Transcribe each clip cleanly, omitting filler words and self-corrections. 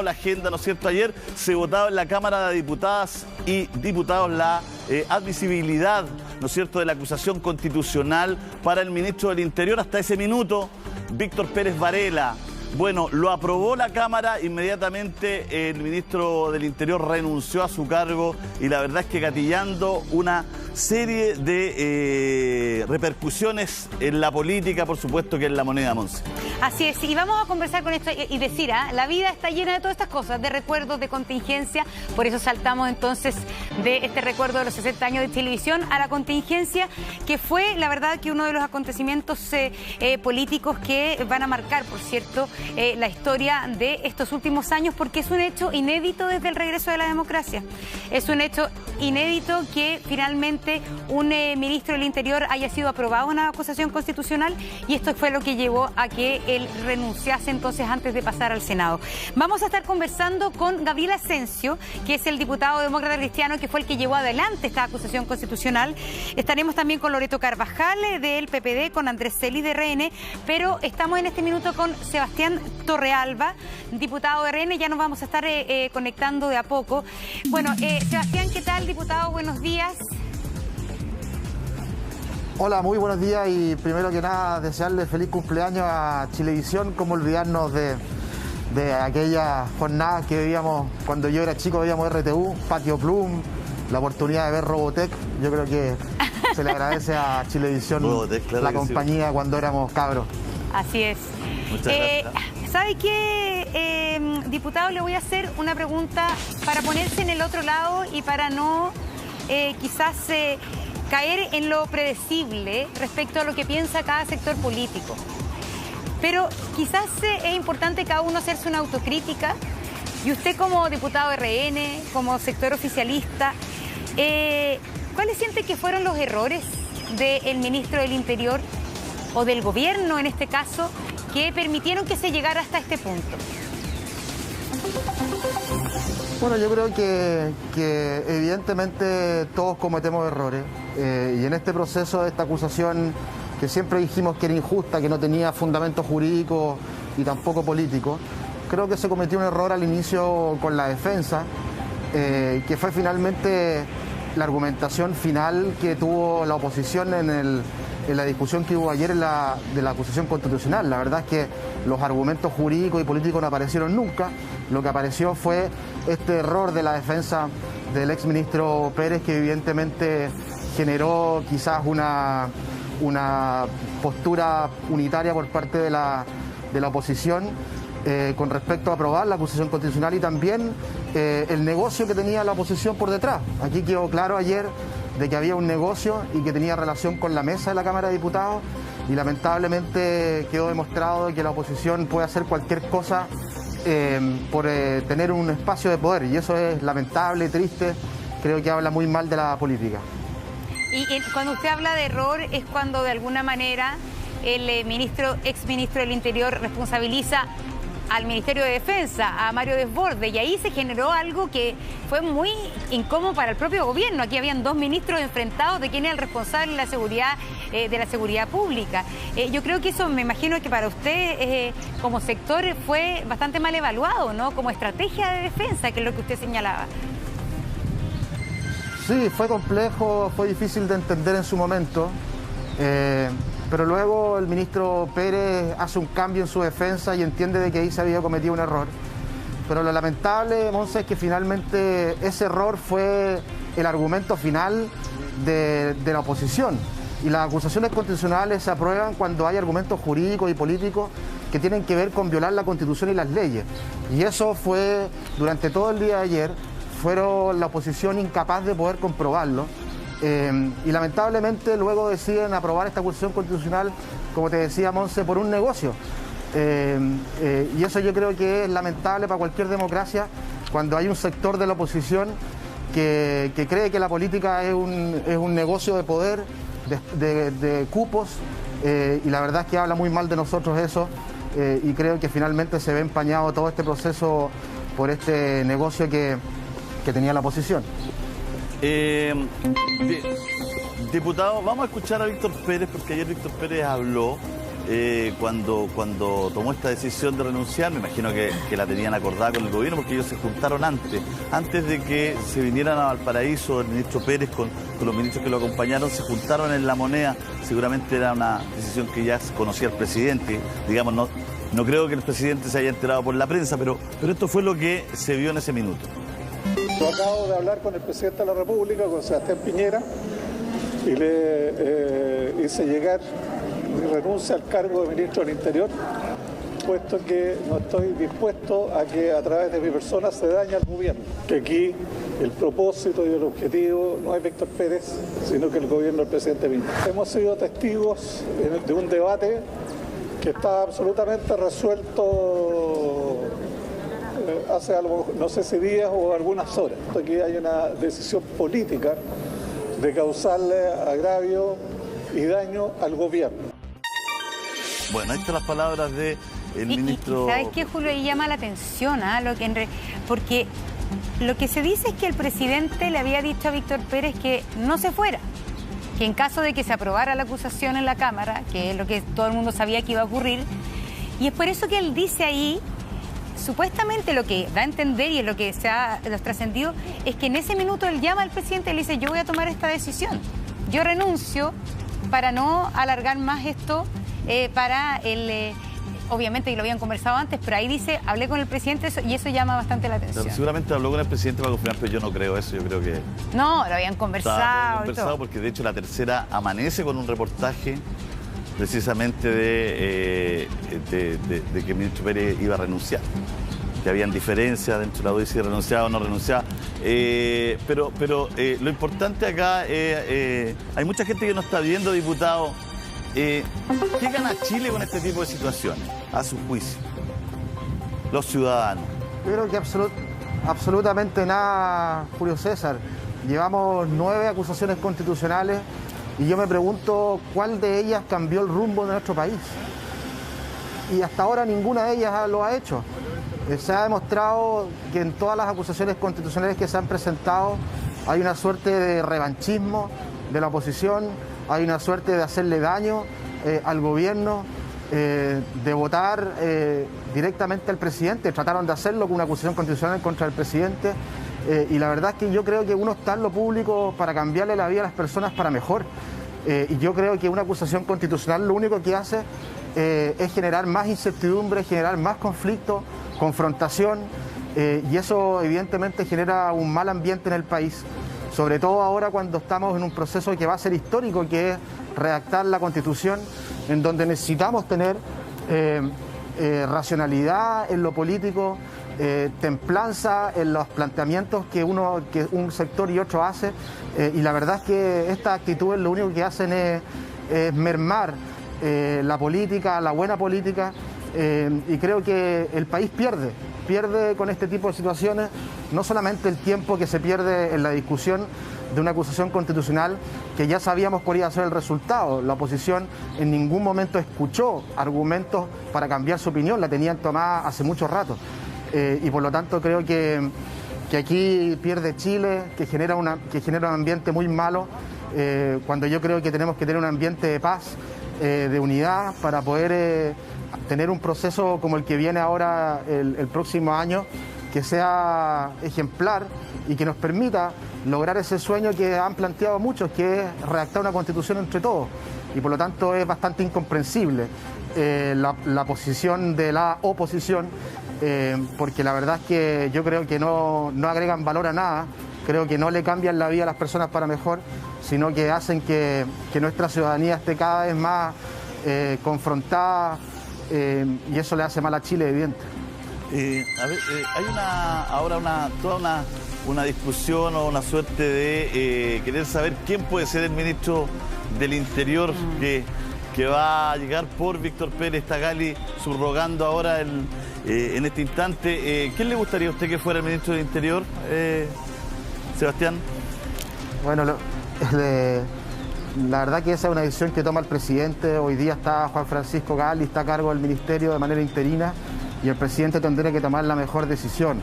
La agenda, ¿no es cierto? Ayer se votaba en la Cámara de Diputadas y Diputados la admisibilidad, ¿no es cierto?, de la acusación constitucional para el ministro del Interior. Hasta ese minuto, Víctor Pérez Varela. Bueno, lo aprobó la Cámara, inmediatamente el ministro del Interior renunció a su cargo y la verdad es que gatillando una serie de repercusiones en la política, por supuesto que en la moneda, Monse. Así es, y vamos a conversar con esto y decir, la vida está llena de todas estas cosas, de recuerdos, de contingencia, por eso saltamos entonces de este recuerdo de los 60 años de televisión a la contingencia, que fue, la verdad, que uno de los acontecimientos políticos que van a marcar, por cierto, la historia de estos últimos años, porque es un hecho inédito desde el regreso de la democracia. Es un hecho inédito que finalmente un ministro del Interior haya sido aprobado una acusación constitucional, y esto fue lo que llevó a que él renunciase entonces antes de pasar al Senado. Vamos a estar conversando con Gabriel Asensio, que es el diputado demócrata cristiano que fue el que llevó adelante esta acusación constitucional. Estaremos también con Loreto Carvajal del PPD, con Andrés Celis de RN, pero estamos en este minuto con Sebastián Torrealba, diputado de RN. Ya nos vamos a estar conectando de a poco. Bueno, Sebastián, ¿qué tal, diputado? Buenos días. Hola, muy buenos días, y primero que nada desearle feliz cumpleaños a Chilevisión. Cómo olvidarnos de aquella jornada que vivíamos cuando yo era chico, veíamos RTV, Patio Plum, la oportunidad de ver Robotech. Yo creo que se le agradece a Chilevisión Robotech, claro, la compañía sí, cuando éramos cabros. Así es. Muchas gracias. ¿Sabe qué, diputado? Le voy a hacer una pregunta para ponerse en el otro lado y para no quizás caer en lo predecible respecto a lo que piensa cada sector político. Pero quizás es importante cada uno hacerse una autocrítica, y usted como diputado de RN, como sector oficialista, ¿cuáles siente que fueron los errores del ministro del Interior o del gobierno en este caso que permitieron que se llegara hasta este punto? Bueno, yo creo que evidentemente todos cometemos errores, y en este proceso de esta acusación, que siempre dijimos que era injusta, que no tenía fundamento jurídico y tampoco político, creo que se cometió un error al inicio con la defensa, que fue finalmente la argumentación final que tuvo la oposición en la discusión que hubo ayer de la acusación constitucional. La verdad es que los argumentos jurídicos y políticos no aparecieron nunca. Lo que apareció fue este error de la defensa del exministro Pérez, que evidentemente generó quizás una postura unitaria por parte de la oposición con respecto a aprobar la acusación constitucional, y también el negocio que tenía la oposición por detrás. Aquí quedó claro ayer de que había un negocio y que tenía relación con la mesa de la Cámara de Diputados, y lamentablemente quedó demostrado de que la oposición puede hacer cualquier cosa por tener un espacio de poder, y eso es lamentable y triste. Creo que habla muy mal de la política. Y cuando usted habla de error, es cuando de alguna manera el exministro del Interior responsabiliza al Ministerio de Defensa, a Mario Desbordes, y ahí se generó algo que fue muy incómodo para el propio gobierno. Aquí habían dos ministros enfrentados de quién era el responsable de la seguridad pública. Yo creo que eso, me imagino que para usted como sector fue bastante mal evaluado, ¿no? Como estrategia de defensa, que es lo que usted señalaba. Sí, fue complejo, fue difícil de entender en su momento, pero luego el ministro Pérez hace un cambio en su defensa y entiende de que ahí se había cometido un error. Pero lo lamentable, Monse, es que finalmente ese error fue el argumento final de la oposición. Y las acusaciones constitucionales se aprueban cuando hay argumentos jurídicos y políticos que tienen que ver con violar la Constitución y las leyes. Y eso fue, durante todo el día de ayer, fueron la oposición incapaz de poder comprobarlo. Y lamentablemente luego deciden aprobar esta acusación constitucional, como te decía, Monse, por un negocio. Y eso yo creo que es lamentable para cualquier democracia, cuando hay un sector de la oposición que cree que la política es un negocio de poder, de cupos, y la verdad es que habla muy mal de nosotros eso, y creo que finalmente se ve empañado todo este proceso por este negocio que tenía la oposición. Diputado, vamos a escuchar a Víctor Pérez, porque ayer Víctor Pérez habló cuando tomó esta decisión de renunciar. Me imagino que la tenían acordada con el gobierno, porque ellos se juntaron antes de que se vinieran a Valparaíso. El ministro Pérez con los ministros que lo acompañaron se juntaron en La Moneda. Seguramente era una decisión que ya conocía el presidente. Digamos, no creo que el presidente se haya enterado por la prensa, pero esto fue lo que se vio en ese minuto. Yo acabo de hablar con el presidente de la República, con Sebastián Piñera, y le hice llegar mi renuncia al cargo de ministro del Interior, puesto que no estoy dispuesto a que a través de mi persona se dañe al gobierno. Que aquí el propósito y el objetivo no es Víctor Pérez, sino que el gobierno del presidente Piñera. Hemos sido testigos de un debate que está absolutamente resuelto hace algo, no sé si días o algunas horas. Aquí hay una decisión política de causarle agravio y daño al gobierno. Bueno, ahí están las palabras del ministro. ¿Sabes qué, Julio? Ahí llama la atención, porque lo que se dice es que el presidente le había dicho a Víctor Pérez que no se fuera, que en caso de que se aprobara la acusación en la Cámara, que es lo que todo el mundo sabía que iba a ocurrir, y es por eso que él dice ahí, supuestamente lo que da a entender y es lo que se ha trascendido, es que en ese minuto él llama al presidente y le dice: yo voy a tomar esta decisión, yo renuncio para no alargar más esto, para el... obviamente, y lo habían conversado antes, pero ahí dice, hablé con el presidente y eso llama bastante la atención. Pero seguramente habló con el presidente para confirmar, pero yo no creo eso, yo creo que... No, lo habían conversado y todo. Porque de hecho La Tercera amanece con un reportaje precisamente de que el ministro Pérez iba a renunciar, que habían diferencias dentro de la duda si renunciaba o no renunciaba. Pero lo importante acá, hay mucha gente que no está viendo, diputado. ¿Qué gana Chile con este tipo de situaciones, a su juicio? Los ciudadanos. Yo creo que absolutamente nada, Julio César. Llevamos 9 acusaciones constitucionales y yo me pregunto cuál de ellas cambió el rumbo de nuestro país. Y hasta ahora ninguna de ellas lo ha hecho. Se ha demostrado que en todas las acusaciones constitucionales que se han presentado hay una suerte de revanchismo de la oposición, hay una suerte de hacerle daño al gobierno, de votar directamente al presidente. Trataron de hacerlo con una acusación constitucional contra el presidente y la verdad es que yo creo que uno está en lo público para cambiarle la vida a las personas para mejor. Y yo creo que una acusación constitucional lo único que hace es generar más incertidumbre, generar más conflicto, confrontación, y eso evidentemente genera un mal ambiente en el país. Sobre todo ahora cuando estamos en un proceso que va a ser histórico, que es redactar la Constitución, en donde necesitamos tener racionalidad en lo político, templanza en los planteamientos que un sector y otro hace, y la verdad es que estas actitudes lo único que hacen es mermar la política, la buena política, y creo que el país pierde con este tipo de situaciones, no solamente el tiempo que se pierde en la discusión de una acusación constitucional que ya sabíamos cuál iba a ser el resultado. La oposición en ningún momento escuchó argumentos para cambiar su opinión, la tenían tomada hace mucho rato. Y por lo tanto creo que aquí pierde Chile, que genera un ambiente muy malo, cuando yo creo que tenemos que tener un ambiente de paz, de unidad, para poder tener un proceso como el que viene ahora el próximo año, que sea ejemplar y que nos permita lograr ese sueño que han planteado muchos, que es redactar una constitución entre todos. Y por lo tanto es bastante incomprensible la posición de la oposición, porque la verdad es que yo creo que no agregan valor a nada, creo que no le cambian la vida a las personas para mejor, sino que hacen que nuestra ciudadanía esté cada vez más confrontada, y eso le hace mal a Chile, evidente. Hay toda una discusión o una suerte de querer saber quién puede ser el ministro del Interior que va a llegar por Víctor Pérez. Está Gali subrogando ahora en este instante. ¿Quién le gustaría a usted que fuera el ministro del Interior, Sebastián? Bueno, la verdad que esa es una decisión que toma el presidente. Hoy día está Juan Francisco Gali, está a cargo del ministerio de manera interina, y el presidente tendría que tomar la mejor decisión.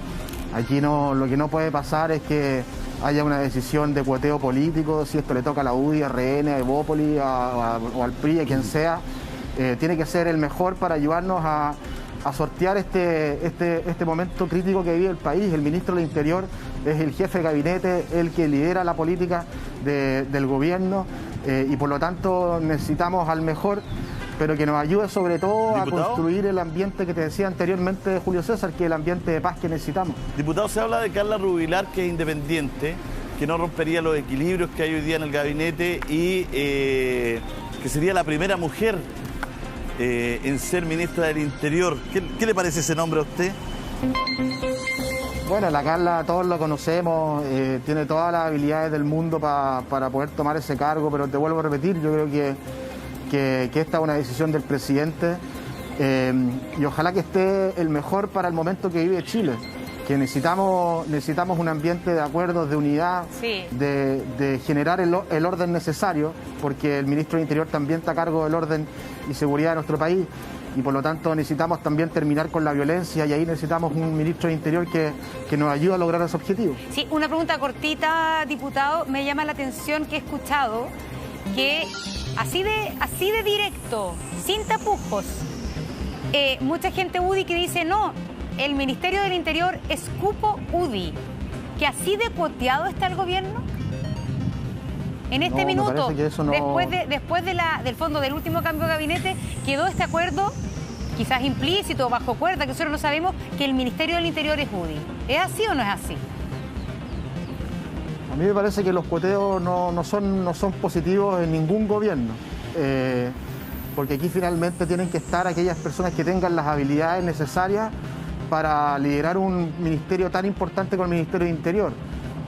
Aquí lo que no puede pasar es que haya una decisión de cuoteo político, si esto le toca a la UDI, a RN, a Evópoli o al PRI, a quien sea. tiene que ser el mejor para ayudarnos a sortear este momento crítico que vive el país. El ministro del Interior es el jefe de gabinete, el que lidera la política del gobierno, y por lo tanto necesitamos al mejor, pero que nos ayude sobre todo a construir el ambiente que te decía anteriormente Julio César, que es el ambiente de paz que necesitamos. Diputado, se habla de Carla Rubilar, que es independiente, que no rompería los equilibrios que hay hoy día en el gabinete y que sería la primera mujer en ser ministra del Interior. ¿Qué le parece ese nombre a usted? Bueno, la Carla todos lo conocemos, tiene todas las habilidades del mundo para poder tomar ese cargo, pero te vuelvo a repetir, yo creo que esta es una decisión del presidente, y ojalá que esté el mejor para el momento que vive Chile, que necesitamos un ambiente de acuerdos, de unidad, sí, de generar el orden necesario, porque el ministro del Interior también está a cargo del orden y seguridad de nuestro país, y por lo tanto necesitamos también terminar con la violencia, y ahí necesitamos un ministro del Interior que nos ayude a lograr ese objetivo. Sí, una pregunta cortita, diputado. Me llama la atención que he escuchado que así de directo, sin tapujos, mucha gente UDI que dice no, el Ministerio del Interior es cupo UDI, que así de cuoteado está el gobierno. En este minuto, después del fondo del último cambio de gabinete, quedó este acuerdo, quizás implícito, bajo cuerda, que nosotros no sabemos, que el Ministerio del Interior es UDI. ¿Es así o no es así? A mí me parece que los cuoteos no son positivos en ningún gobierno, porque aquí finalmente tienen que estar aquellas personas que tengan las habilidades necesarias para liderar un ministerio tan importante como el Ministerio del Interior.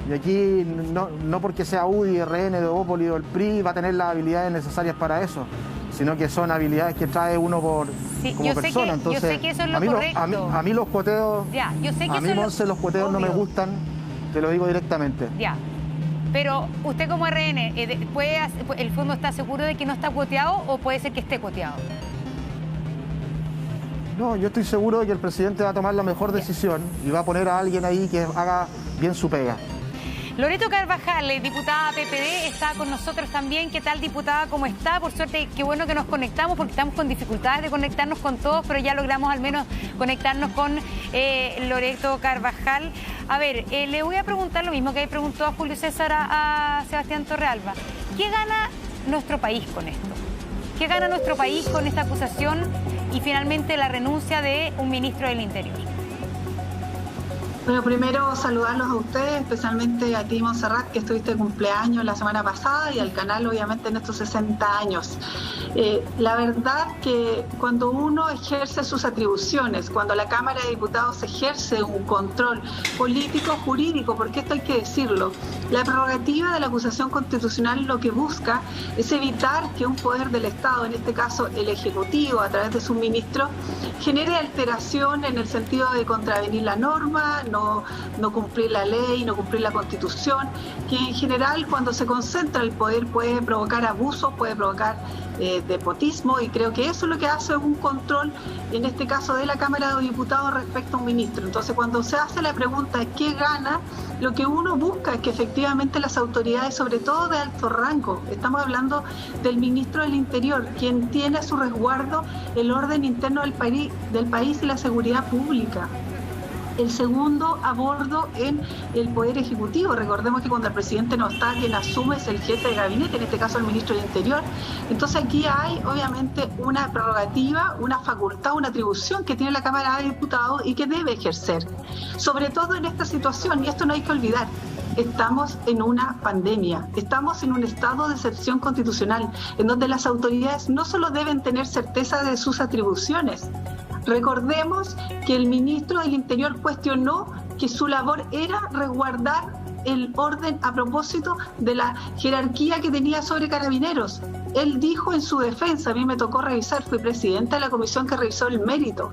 Y aquí no porque sea UDI, RN, Deópoli o el PRI va a tener las habilidades necesarias para eso, sino que son habilidades que trae uno como persona. Entonces, yo sé que eso es lo correcto. A mí los cuoteos, Monse, los cuoteos no me gustan, te lo digo directamente. Ya, pero usted como RN, ¿el fondo está seguro de que no está cuoteado o puede ser que esté cuoteado? No, yo estoy seguro de que el presidente va a tomar la mejor decisión y va a poner a alguien ahí que haga bien su pega. Loreto Carvajal, diputada PPD, está con nosotros también. ¿Qué tal, diputada? ¿Cómo está? Por suerte, qué bueno que nos conectamos, porque estamos con dificultades de conectarnos con todos, pero ya logramos al menos conectarnos con Loreto Carvajal. A ver, le voy a preguntar lo mismo que le preguntó a Julio César a Sebastián Torrealba. ¿Qué gana nuestro país con esto? ¿Qué gana nuestro país con esta acusación y finalmente la renuncia de un ministro del Interior? Bueno, primero saludarlos a ustedes, especialmente a ti, Montserrat, que estuviste de cumpleaños la semana pasada, y al canal, obviamente, en estos 60 años. La verdad que cuando uno ejerce sus atribuciones, cuando la Cámara de Diputados ejerce un control político, jurídico, porque esto hay que decirlo, la prerrogativa de la acusación constitucional lo que busca es evitar que un poder del Estado, en este caso el Ejecutivo, a través de su ministro, genere alteración en el sentido de contravenir la norma, no cumplir la ley, no cumplir la Constitución, que en general cuando se concentra el poder puede provocar abuso, puede provocar despotismo, y creo que eso es lo que hace un control, en este caso de la Cámara de Diputados respecto a un ministro. Entonces, cuando se hace la pregunta ¿qué gana?, lo que uno busca es que efectivamente las autoridades, sobre todo de alto rango, estamos hablando del ministro del Interior, quien tiene a su resguardo el orden interno del país y la seguridad pública. El segundo abordo en el Poder Ejecutivo. Recordemos que cuando el presidente no está, quien asume es el jefe de gabinete, en este caso el ministro del Interior. Entonces aquí hay obviamente una prerrogativa, una facultad, una atribución que tiene la Cámara de Diputados y que debe ejercer. Sobre todo en esta situación, y esto no hay que olvidar, estamos en una pandemia, estamos en un estado de excepción constitucional, en donde las autoridades no solo deben tener certeza de sus atribuciones. Recordemos que el ministro del Interior cuestionó que su labor era resguardar el orden a propósito de la jerarquía que tenía sobre Carabineros. Él dijo en su defensa, a mí me tocó revisar, fui presidenta de la comisión que revisó el mérito,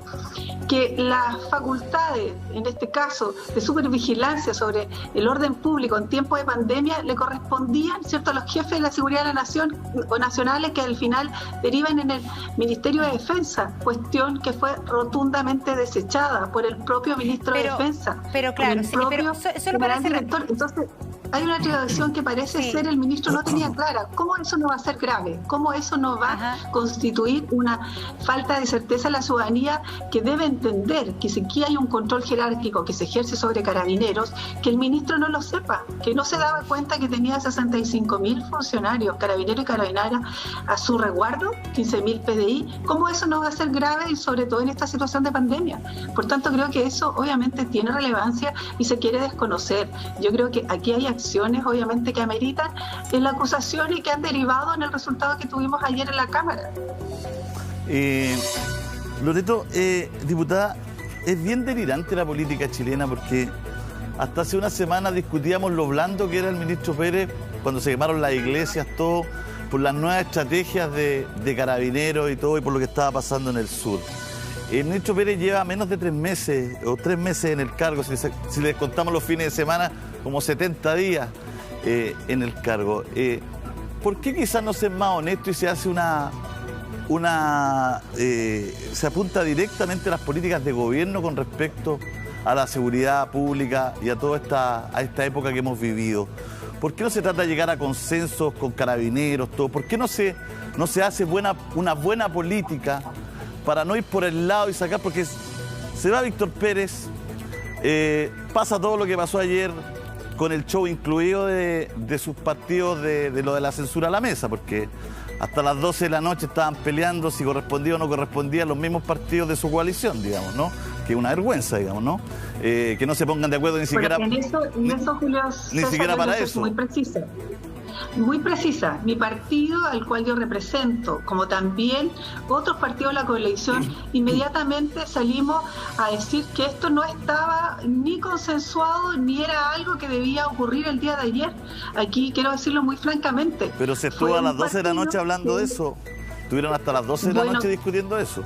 que las facultades, en este caso, de supervigilancia sobre el orden público en tiempo de pandemia le correspondían, ¿cierto?, a los jefes de la seguridad de la nación o nacionales, que al final derivan en el Ministerio de Defensa, cuestión que fue rotundamente desechada por el propio ministro de Defensa. Pero claro, el propio eso lo parece director. Entonces, hay una tradición que parece ser el ministro no tenía clara. ¿Cómo eso no va a ser grave? ¿Cómo eso no va a constituir una falta de certeza en la ciudadanía que debe entender que si aquí hay un control jerárquico que se ejerce sobre carabineros, que el ministro no lo sepa, que no se daba cuenta que tenía 65.000 funcionarios, carabineros y carabineras a su resguardo, 15.000 PDI? ¿Cómo eso no va a ser grave y sobre todo en esta situación de pandemia? Por tanto, creo que eso obviamente tiene relevancia y se quiere desconocer. Yo creo que aquí hay acciones obviamente que ameritan en la acusación y que han derivado en el resultado que tuvimos ayer en la Cámara. Loreto, diputada, es bien delirante la política chilena porque hasta hace una semana discutíamos lo blando que era el ministro Pérez cuando se quemaron las iglesias, todo por las nuevas estrategias de carabineros y todo y por lo que estaba pasando en el sur. El ministro Pérez lleva menos de 3 meses o 3 meses en el cargo, si le contamos los fines de semana, como 70 días en el cargo. ¿Por qué quizás no ser más honesto y se hace se apunta directamente a las políticas de gobierno con respecto a la seguridad pública y a toda esta época que hemos vivido? ¿Por qué no se trata de llegar a consensos con carabineros, todo? ¿Por qué no se hace una buena política para no ir por el lado y sacar? Porque se va Víctor Pérez, pasa todo lo que pasó ayer con el show incluido de sus partidos de lo de la censura a la mesa, porque hasta las 12 de la noche estaban peleando si correspondía o no correspondía los mismos partidos de su coalición, digamos, ¿no? Que es una vergüenza, digamos, ¿no? Que no se pongan de acuerdo ni siquiera... En eso, Julio ni César, siquiera para eso. Muy precisa. Mi partido, al cual yo represento, como también otros partidos de la coalición, inmediatamente salimos a decir que esto no estaba ni consensuado ni era algo que debía ocurrir el día de ayer. Aquí quiero decirlo muy francamente. Pero se estuvo a las 12 de la noche hablando de eso. Estuvieron hasta las 12 de la noche discutiendo eso.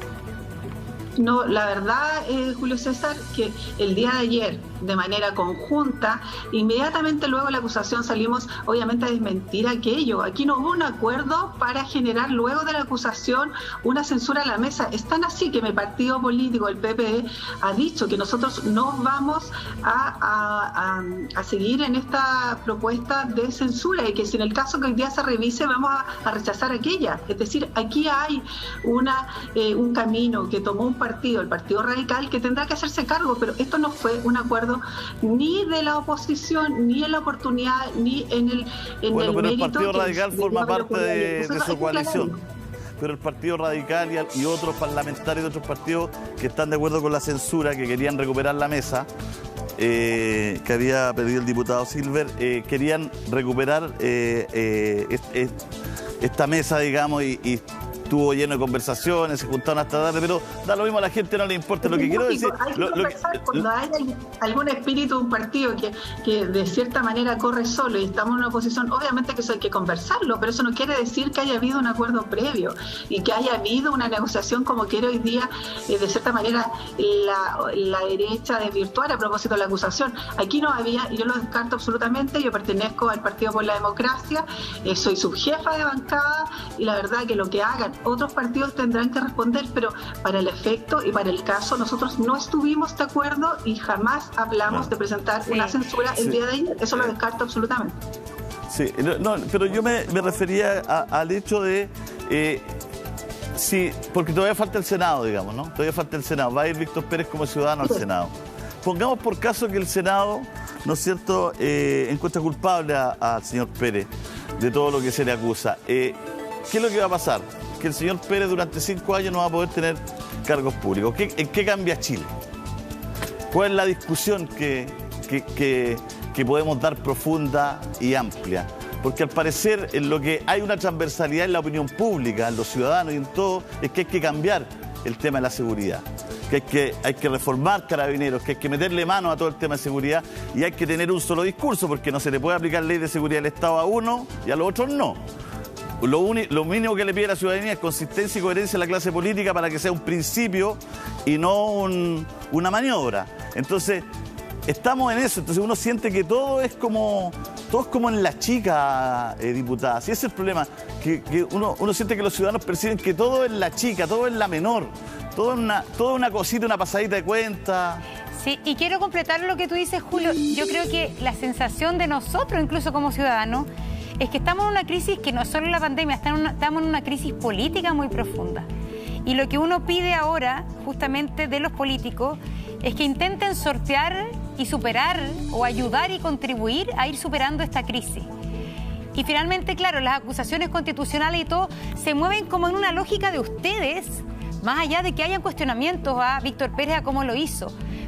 No, la verdad, Julio César, que el día de ayer, de manera conjunta, inmediatamente luego de la acusación salimos, obviamente, a desmentir aquello. Aquí no hubo un acuerdo para generar luego de la acusación una censura a la mesa. Es tan así que mi partido político, el PPD, ha dicho que nosotros no vamos a seguir en esta propuesta de censura y que si en el caso que hoy día se revise vamos a rechazar aquella. Es decir, aquí hay un camino que tomó un partido, el Partido Radical, que tendrá que hacerse cargo, pero esto no fue un acuerdo ni de la oposición, ni en la oportunidad, ni en el pero mérito. El Partido Radical forma parte de su coalición. Claro. Pero el Partido Radical y otros parlamentarios de otros partidos que están de acuerdo con la censura, que querían recuperar la mesa, que había pedido el diputado Silver, querían recuperar esta mesa, digamos, y estuvo lleno de conversaciones, se juntaron hasta tarde, pero da lo mismo, a la gente no le importa. Lo que quiero decir... Hay que conversar cuando hay algún espíritu de un partido que de cierta manera corre solo y estamos en una oposición, obviamente que eso hay que conversarlo, pero eso no quiere decir que haya habido un acuerdo previo y que haya habido una negociación como quiere hoy día, de cierta manera, la derecha desvirtuar a propósito de la acusación. Aquí no había, y yo lo descarto absolutamente. Yo pertenezco al Partido por la Democracia, soy subjefa de bancada y la verdad que lo que hagan otros partidos tendrán que responder, pero para el efecto y para el caso nosotros no estuvimos de acuerdo y jamás hablamos de presentar una censura el día de ayer. Eso lo descarto absolutamente. Sí, no, pero yo me refería al hecho de... sí, porque todavía falta el Senado, digamos, ¿no? Todavía falta el Senado. Va a ir Víctor Pérez como ciudadano al Senado. Pongamos por caso que el Senado, ¿no es cierto?, encuentra culpable al señor Pérez de todo lo que se le acusa. ¿Qué es lo que va a pasar? Que el señor Pérez durante 5 años no va a poder tener cargos públicos. ¿En qué cambia Chile? ¿Cuál es la discusión que podemos dar profunda y amplia? Porque al parecer en lo que hay una transversalidad en la opinión pública, en los ciudadanos y en todo, es que hay que cambiar el tema de la seguridad. Que hay que reformar Carabineros, que hay que meterle mano a todo el tema de seguridad y hay que tener un solo discurso, porque no se le puede aplicar ley de seguridad del Estado a uno y a los otros no. Lo mínimo que le pide a la ciudadanía es consistencia y coherencia a la clase política para que sea un principio y no una maniobra. Entonces, estamos en eso. Entonces uno siente que todo es como en la chica, diputada. Si ese es el problema, que uno siente que los ciudadanos perciben que todo es la chica, todo es la menor, todo es una cosita, una pasadita de cuenta. Sí, y quiero completar lo que tú dices, Julio. Yo creo que la sensación de nosotros, incluso como ciudadanos, es que estamos en una crisis que no es solo la pandemia, estamos en una crisis política muy profunda. Y lo que uno pide ahora, justamente de los políticos, es que intenten sortear y superar o ayudar y contribuir a ir superando esta crisis. Y finalmente, claro, las acusaciones constitucionales y todo se mueven como en una lógica de ustedes, más allá de que hayan cuestionamientos a Víctor Pérez a cómo lo hizo.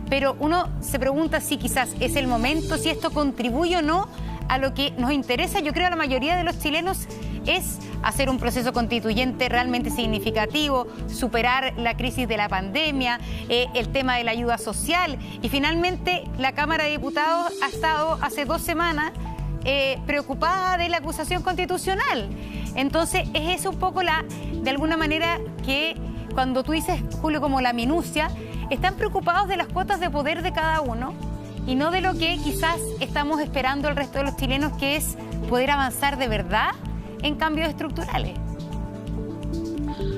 Pero uno se pregunta si quizás es el momento, si esto contribuye o no a lo que nos interesa, yo creo, a la mayoría de los chilenos, es hacer un proceso constituyente realmente significativo, superar la crisis de la pandemia, el tema de la ayuda social. Y finalmente, la Cámara de Diputados ha estado hace 2 semanas preocupada de la acusación constitucional. Entonces, es eso un poco de alguna manera que cuando tú dices, Julio, como la minucia, están preocupados de las cuotas de poder de cada uno y no de lo que quizás estamos esperando el resto de los chilenos, que es poder avanzar de verdad en cambios estructurales.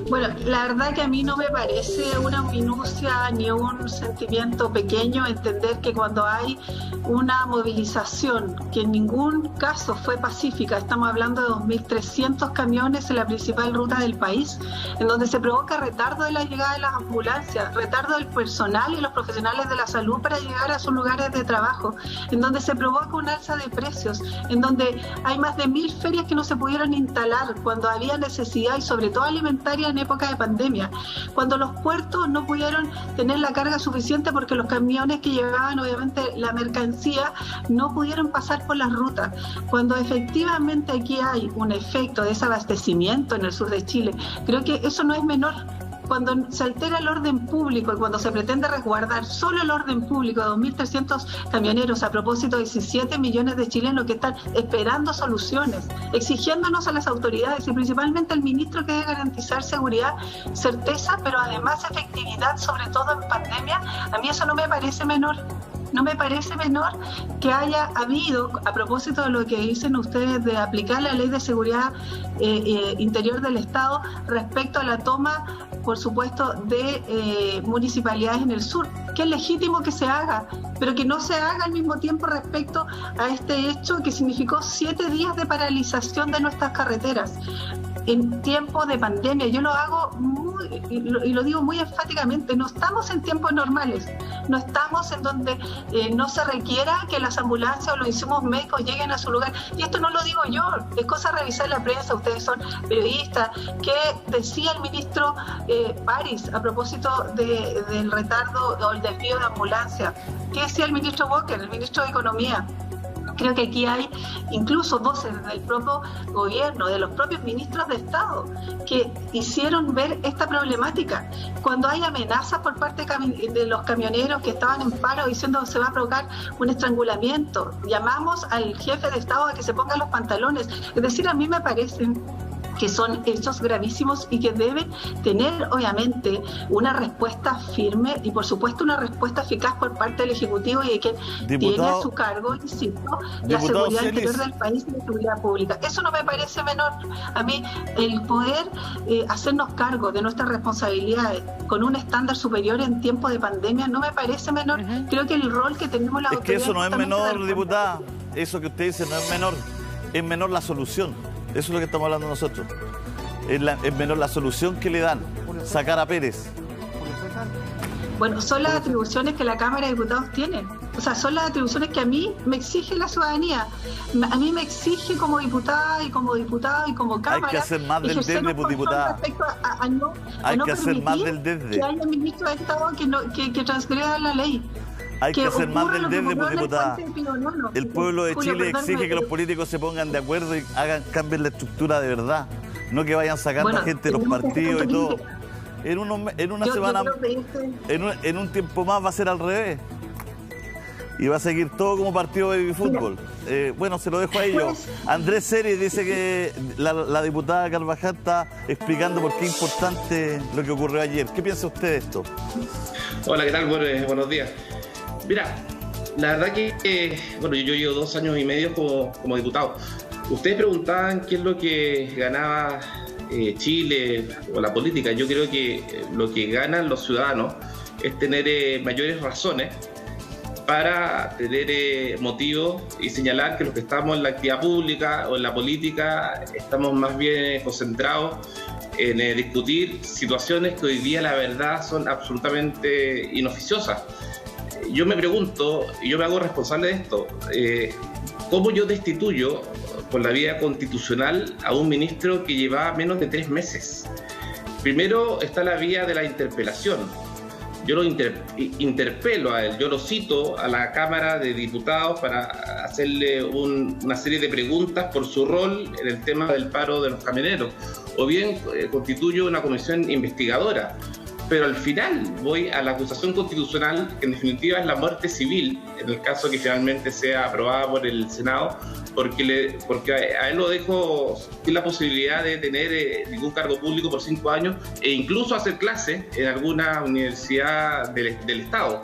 Bueno, la verdad que a mí no me parece una minucia ni un sentimiento pequeño entender que cuando hay una movilización que en ningún caso fue pacífica, estamos hablando de 2.300 camiones en la principal ruta del país, en donde se provoca retardo de la llegada de las ambulancias, retardo del personal y los profesionales de la salud para llegar a sus lugares de trabajo, en donde se provoca un alza de precios, en donde hay más de 1.000 ferias que no se pudieron instalar cuando había necesidad y sobre todo alimentaria en época de pandemia, cuando los puertos no pudieron tener la carga suficiente porque los camiones que llevaban obviamente la mercancía no pudieron pasar por las rutas, cuando efectivamente aquí hay un efecto de desabastecimiento en el sur de Chile. Creo que eso no es menor. Cuando se altera el orden público y cuando se pretende resguardar solo el orden público de 2.300 camioneros a propósito de 17 millones de chilenos que están esperando soluciones, exigiéndonos a las autoridades y principalmente al ministro que debe garantizar seguridad, certeza, pero además efectividad, sobre todo en pandemia, a mí eso no me parece menor. No me parece menor que haya habido, a propósito de lo que dicen ustedes de aplicar la Ley de Seguridad Interior del Estado respecto a la toma, por supuesto, de municipalidades en el sur, que es legítimo que se haga, pero que no se haga al mismo tiempo respecto a este hecho que significó 7 días de paralización de nuestras carreteras en tiempo de pandemia. Yo lo hago y lo digo muy enfáticamente, no estamos en tiempos normales, no estamos en donde no se requiera que las ambulancias o los insumos médicos lleguen a su lugar. Y esto no lo digo yo, es cosa de revisar la prensa, ustedes son periodistas. ¿Qué decía el ministro París a propósito del retardo o el desvío de ambulancia? ¿Qué decía el ministro Walker, el ministro de Economía? Creo que aquí hay incluso voces del propio gobierno, de los propios ministros de Estado, que hicieron ver esta problemática. Cuando hay amenazas por parte de los camioneros que estaban en paro diciendo que se va a provocar un estrangulamiento, llamamos al jefe de Estado a que se ponga los pantalones. Es decir, a mí me parecen que son hechos gravísimos y que deben tener obviamente una respuesta firme y por supuesto una respuesta eficaz por parte del Ejecutivo y de quien tiene a su cargo, insisto, la seguridad interior del país y la seguridad pública. Eso no me parece menor. A mí el poder hacernos cargo de nuestras responsabilidades con un estándar superior en tiempos de pandemia no me parece menor. Creo que el rol que tenemos la autoridad... Es que eso no es menor, diputada. Eso que usted dice no es menor. Es menor la solución. Eso es lo que estamos hablando nosotros. Es menor la solución que le dan. Sacar a Pérez. Bueno, son las atribuciones que la Cámara de Diputados tiene. O sea, son las atribuciones que a mí me exige la ciudadanía. A mí me exige como diputada y como diputado y como Cámara. Hay que hacer más del desde, diputada. Hay que hacer más del desde. Que haya ministros de Estado que transgredan la ley. Hay que hacer más del desde, diputada. El pueblo de Chile exige que los políticos se pongan de acuerdo y cambien la estructura de verdad. No que vayan sacando a gente de los partidos y todo. En una semana, en un tiempo más va a ser al revés. Y va a seguir todo como partido de fútbol. Bueno, se lo dejo a ellos. Andrés Ceres dice que la diputada Carvajal está explicando por qué es importante lo que ocurrió ayer. ¿Qué piensa usted de esto? Hola, ¿qué tal? Buenos días. Mira, la verdad que, bueno, yo llevo 2 años y medio como diputado. Ustedes preguntaban qué es lo que ganaba Chile o la política. Yo creo que lo que ganan los ciudadanos es tener mayores razones para tener motivos y señalar que los que estamos en la actividad pública o en la política estamos más bien concentrados en discutir situaciones que hoy día la verdad son absolutamente inoficiosas. Yo me pregunto, y yo me hago responsable de esto, ¿cómo yo destituyo por la vía constitucional a un ministro que llevaba menos de 3 meses? Primero está la vía de la interpelación. Yo lo interpelo a él, yo lo cito a la Cámara de Diputados para hacerle una serie de preguntas por su rol en el tema del paro de los camioneros. O bien constituyo una comisión investigadora. Pero al final voy a la acusación constitucional, que en definitiva es la muerte civil, en el caso que finalmente sea aprobada por el Senado, porque a él lo dejo sin la posibilidad de tener ningún cargo público por 5 años e incluso hacer clases en alguna universidad del Estado.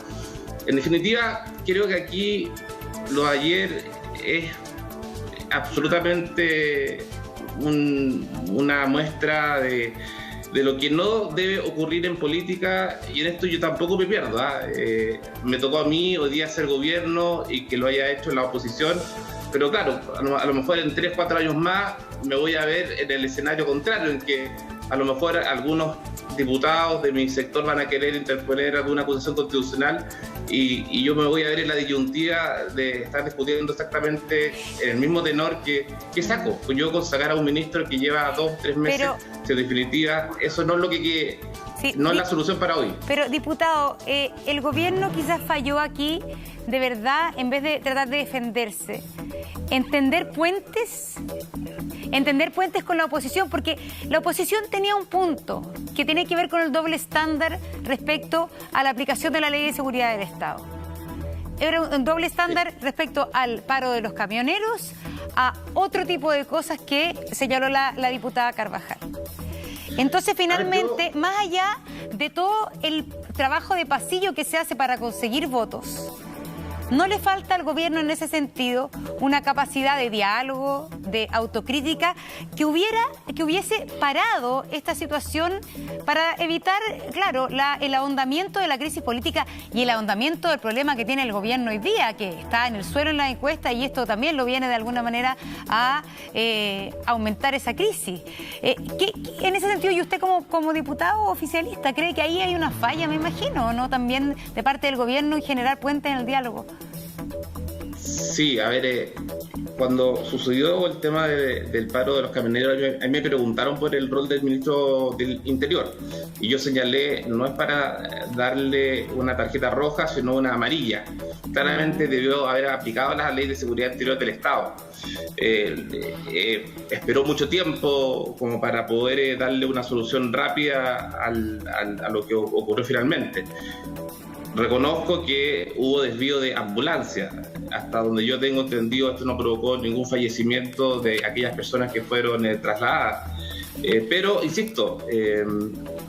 En definitiva, creo que aquí lo de ayer es absolutamente una muestra de lo que no debe ocurrir en política, y en esto yo tampoco me pierdo. Me tocó a mí hoy día ser gobierno y que lo haya hecho en la oposición, pero claro, a lo mejor en 3-4 años más me voy a ver en el escenario contrario, en que a lo mejor algunos diputados de mi sector van a querer interponer alguna acusación constitucional y yo me voy a ver en la disyuntiva de estar discutiendo exactamente en el mismo tenor que saco. Pues yo con sacar a un ministro que lleva 2-3 meses, en definitiva, eso no es lo que sí, no es la solución para hoy. Pero, diputado, el gobierno quizás falló aquí, de verdad, en vez de tratar de defenderse. Entender puentes con la oposición, porque la oposición tenía un punto que tiene que ver con el doble estándar respecto a la aplicación de la Ley de Seguridad del Estado. Era un doble estándar respecto al paro de los camioneros, a otro tipo de cosas que señaló la diputada Carvajal. Entonces, finalmente, más allá de todo el trabajo de pasillo que se hace para conseguir votos, ¿no le falta al gobierno en ese sentido una capacidad de diálogo, de autocrítica, que hubiese parado esta situación para evitar, claro, el ahondamiento de la crisis política y el ahondamiento del problema que tiene el gobierno hoy día, que está en el suelo en la encuesta, y esto también lo viene de alguna manera a aumentar esa crisis? En ese sentido, y usted como diputado oficialista, ¿cree que ahí hay una falla, me imagino, no también de parte del gobierno en generar puentes en el diálogo? Sí, a ver, cuando sucedió el tema del paro de los camioneros, a mí me preguntaron por el rol del ministro del Interior y yo señalé, no es para darle una tarjeta roja, sino una amarilla. Claramente debió haber aplicado la Ley de Seguridad Interior del Estado. Esperó mucho tiempo como para poder darle una solución rápida a lo que ocurrió finalmente. Reconozco que hubo desvío de ambulancia. Hasta donde yo tengo entendido, esto no provocó ningún fallecimiento de aquellas personas que fueron trasladadas. Pero, insisto,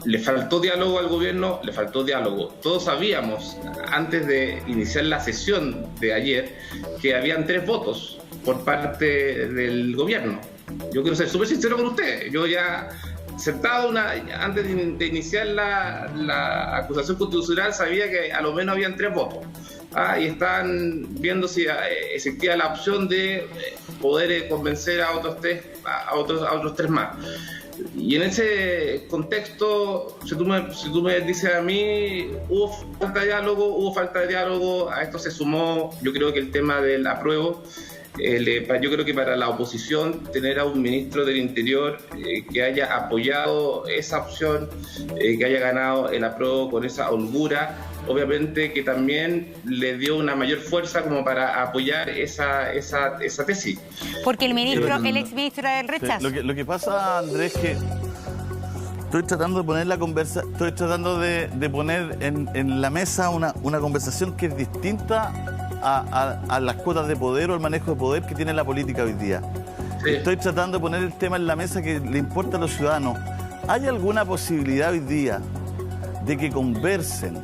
le faltó diálogo al gobierno, le faltó diálogo. Todos sabíamos, antes de iniciar la sesión de ayer, que habían 3 votos por parte del gobierno. Yo quiero ser súper sincero con usted. Yo ya... sentado antes de iniciar la acusación constitucional, sabía que a lo menos habían 3 votos. Y están viendo si existía la opción de poder convencer a otros 3 más. Y en ese contexto, si tú me dices a mí, hubo falta de diálogo, a esto se sumó, yo creo que el tema del apruebo. Yo creo que para la oposición tener a un ministro del Interior que haya apoyado esa opción, que haya ganado el apruebo con esa holgura, obviamente que también le dio una mayor fuerza como para apoyar esa tesis. Porque el exministro del rechazo. Lo que pasa, Andrés, es que estoy tratando de poner de poner en la mesa una conversación que es distinta a las cuotas de poder o el manejo de poder que tiene la política hoy día. Sí. Estoy tratando de poner el tema en la mesa que le importa a los ciudadanos. ¿Hay alguna posibilidad hoy día de que conversen,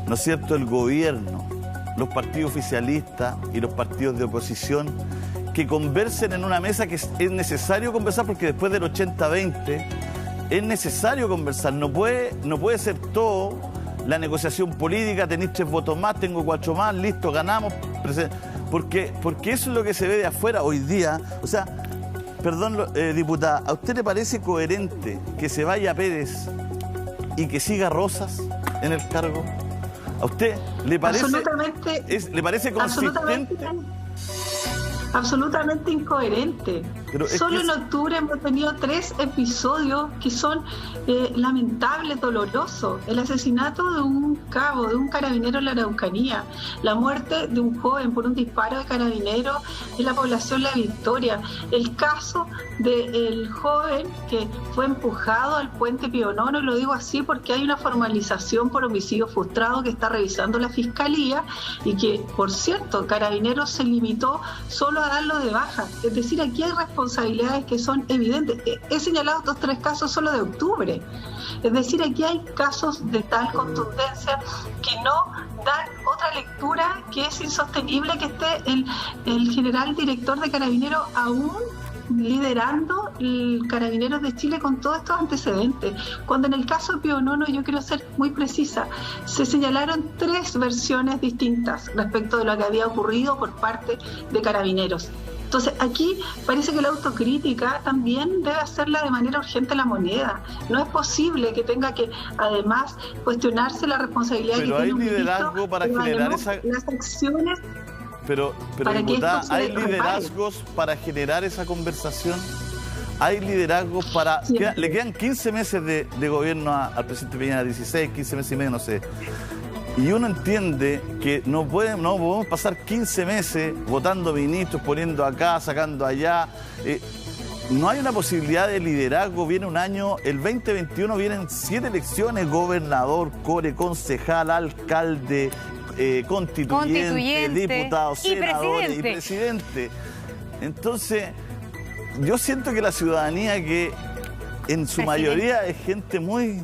¿no es cierto?, el gobierno, los partidos oficialistas y los partidos de oposición, que conversen en una mesa que es necesario conversar, porque después del 80-20 es necesario conversar? No puede ser todo la negociación política, tenéis 3 votos más, tengo 4 más, listo, ganamos. Porque eso es lo que se ve de afuera hoy día. O sea, perdón, diputada, ¿a usted le parece coherente que se vaya Pérez y que siga Rosas en el cargo? ¿A usted le parece, le parece consistente? Absolutamente incoherente. Solo en octubre hemos tenido 3 episodios que son lamentables, dolorosos. El asesinato de un cabo, de un carabinero en la Araucanía, la muerte de un joven por un disparo de carabinero en la población La Victoria, el caso del joven que fue empujado al puente Pío IX, y lo digo así porque hay una formalización por homicidio frustrado que está revisando la Fiscalía y que, por cierto, Carabineros se limitó solo a darlo de baja. Es decir, aquí hay responsabilidades que son evidentes. He señalado 2 o 3 casos solo de octubre. Es decir, aquí hay casos de tal contundencia que no dan otra lectura, que es insostenible que esté el general director de Carabineros aún liderando el Carabineros de Chile con todos estos antecedentes. Cuando en el caso de Pío IX, yo quiero ser muy precisa, se señalaron 3 versiones distintas respecto de lo que había ocurrido por parte de Carabineros. Entonces, aquí parece que la autocrítica también debe hacerla de manera urgente la moneda. No es posible que tenga que, además, cuestionarse la responsabilidad que tiene un liderazgo para generar las acciones. Pero diputada, ¿hay liderazgos para generar esa conversación? ¿Hay liderazgos para...? Le quedan 15 meses de gobierno al presidente Piñera, 16, 15 meses y medio, no sé. Y uno entiende que no podemos pasar 15 meses votando ministros, poniendo acá, sacando allá. No hay una posibilidad de liderazgo. Viene un año, el 2021 vienen 7 elecciones, gobernador, core, concejal, alcalde, constituyente, diputados, senadores y presidente. Entonces, yo siento que la ciudadanía, que en su mayoría es gente muy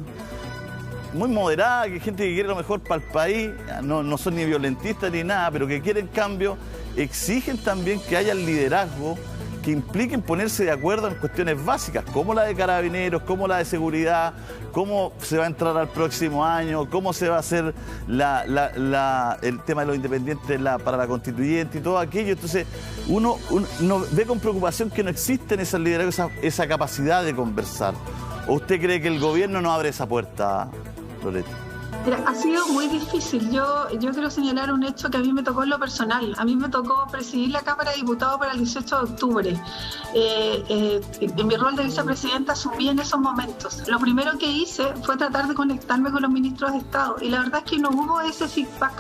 moderada, que gente que quiere lo mejor para el país, no son ni violentistas ni nada, pero que quieren cambio, exigen también que haya liderazgo que impliquen ponerse de acuerdo en cuestiones básicas, como la de Carabineros, como la de seguridad, cómo se va a entrar al próximo año, cómo se va a hacer el tema de los independientes para la constituyente y todo aquello. Entonces, uno ve con preocupación que no existen esas liderazgos, esa capacidad de conversar. ¿O usted cree que el gobierno no abre esa puerta, Loreto? Mira, ha sido muy difícil. Yo quiero señalar un hecho que a mí me tocó en lo personal. A mí me tocó presidir la Cámara de Diputados para el 18 de octubre. En mi rol de vicepresidenta asumí en esos momentos. Lo primero que hice fue tratar de conectarme con los ministros de Estado. Y la verdad es que no hubo ese feedback,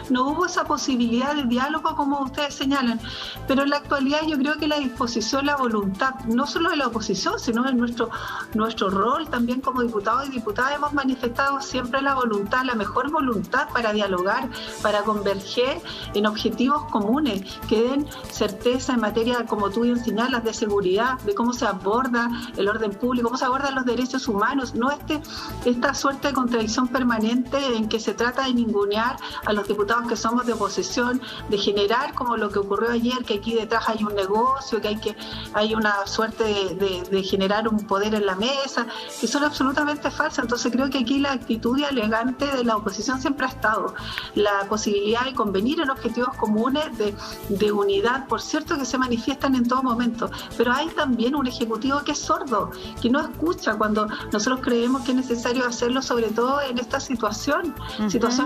no hubo esa posibilidad de diálogo como ustedes señalan. Pero en la actualidad yo creo que la disposición, la voluntad, no solo de la oposición, sino de nuestro rol también como diputados y diputadas, hemos manifestado siempre la voluntad, la mejor voluntad para dialogar, para converger en objetivos comunes que den certeza en materia, como tú bien señalas, de seguridad, de cómo se aborda el orden público, cómo se abordan los derechos humanos, no esta suerte de contradicción permanente en que se trata de ningunear a los diputados que somos de oposición, de generar como lo que ocurrió ayer, que aquí detrás hay un negocio, que hay una suerte de generar un poder en la mesa, que son absolutamente falsas. Entonces creo que aquí la actitud elegante de la oposición siempre ha estado la posibilidad de convenir en objetivos comunes de unidad, por cierto, que se manifiestan en todo momento, pero hay también un ejecutivo que es sordo, que no escucha cuando nosotros creemos que es necesario hacerlo, sobre todo en esta situación